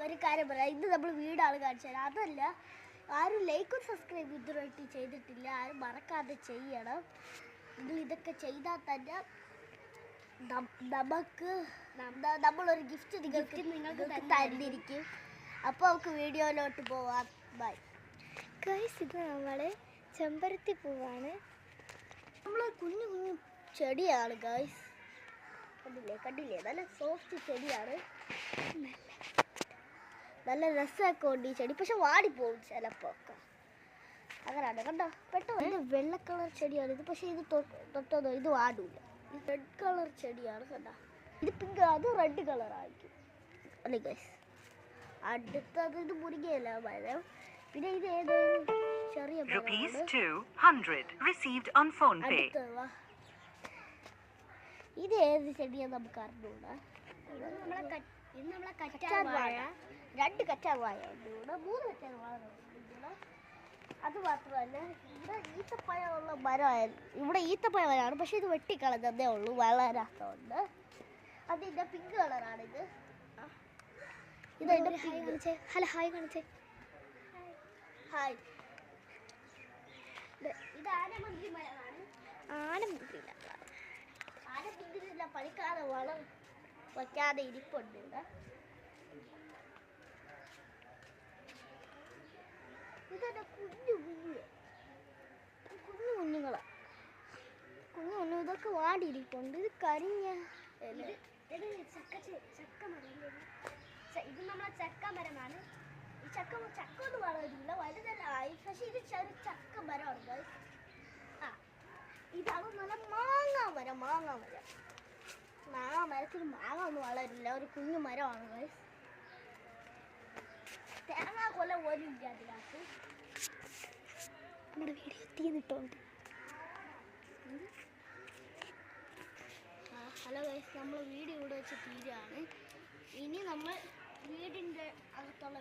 ഒരു കാര്യം പറയാം, ഇന്ന് നമ്മൾ വീടാണ് കാണിച്ചു തരാം. അതല്ല, ആരും ലൈക്കും സബ്സ്ക്രൈബ് ഇതുവരെയായിട്ട് ചെയ്തിട്ടില്ല, ആരും മറക്കാതെ ചെയ്യണം. നിങ്ങൾ ഇതൊക്കെ ചെയ്താൽ തന്നെ നമ്മളൊരു ഗിഫ്റ്റ് നിങ്ങൾക്ക് തന്നിരിക്കും. അപ്പോൾ നമുക്ക് വീഡിയോയിലോട്ട് പോവാം. ബൈ ഗൈസ്, ഇത് നമ്മൾ ചെമ്പരത്തി പൂവാണ്. നമ്മൾ കുഞ്ഞു കുഞ്ഞു ചെടിയാണ് ഗൈസ്. കണ്ടില്ലേ നല്ല സോഫ്റ്റ് ചെടിയാണ്, നല്ല രസമൊക്കെ ഉണ്ട് ഈ ചെടി. പക്ഷെ വാടിപ്പോവും ചിലപ്പോൾ ഒക്കെ, അങ്ങനെയാണ്. കണ്ടോ, പെട്ടെന്ന് വെള്ള കളർ ചെടിയാണ് ഇത്. പക്ഷെ ഇത് തൊട്ടതോ ഇത് വാടില്ല. ഇത് റെഡ് കളർ ചെടിയാണ്. കണ്ടോ, ഇത് പിങ്ക്, അത് റെഡ് കളർ ആയിരിക്കും അല്ലേ ഗൈസ്. അടുത്തത് ഇത് മുരിങ്ങയില മരം. പിന്നെ ഇത് ഏതോ ചെറിയ ഇത് ഏത് ചെടിയാന്ന് നമുക്ക് അറിഞ്ഞൂടാ. രണ്ട് കറ്റാർ വാഴ ഉണ്ട് ഇവിടെ, 3 കറ്റാർ വാഴ ഉണ്ട്. അത് മാത്രമല്ല ഇവിടെ ഈത്തപ്പഴമുള്ള മരമായാലും, ഇവിടെ ഈത്തപ്പഴമാണ്. പക്ഷെ ഇത് വെട്ടിക്കളഞ്ഞതേ ഉള്ളൂ, വളരാത്തതുകൊണ്ട്. അതിൻ്റെ പിങ്ക് കളറാണിത്. ഇതെൻ്റെ ഹായ് കാണിച്ചേ. ഹലോ, ഹായ് കാണിച്ചേ. ഹായ്. ഇത് ആനമന്ത്രി മരമാണ്. ആനമന്ത്രിയില്ല, ആനമന്ത്രിയില്ല, പണിക്കാതെ വളം വയ്ക്കാതെ ഇരിപ്പുണ്ട് ഇവിടെ. ഇതെന്നെ കുഞ്ഞുങ്ങളാ, കുഞ്ഞു ഇതൊക്കെ വാടിയിരിപ്പുണ്ട്. ഇത് കരിഞ്ഞ ഇത് നമ്മളെ ചക്ക മരമാണ്. ഈ ചക്ക ഒന്നും വളരില്ല, വലുതല്ല ആയി. പക്ഷെ ഇത് ചെറിയ ചക്ക മരമാണ്. ഇതാണ് നല്ല മാങ്ങ മരം. മാങ്ങ മരത്തിന് മാങ്ങ ഒന്നും വളരില്ല, ഒരു കുഞ്ഞു മരമാണ് ഗൈസ്. തേങ്ങ കൊല പോലും ഇല്ല അതിനകത്ത്. നമ്മുടെ വീഡിയോ എത്തിയിട്ടുണ്ട്. ഹലോ ഗൈസ്, നമ്മൾ വീഡിയോ ഇവിടെ വെച്ച് തീരുകയാണ്. ഇനി നമ്മൾ വീടിൻ്റെ അകത്തുള്ള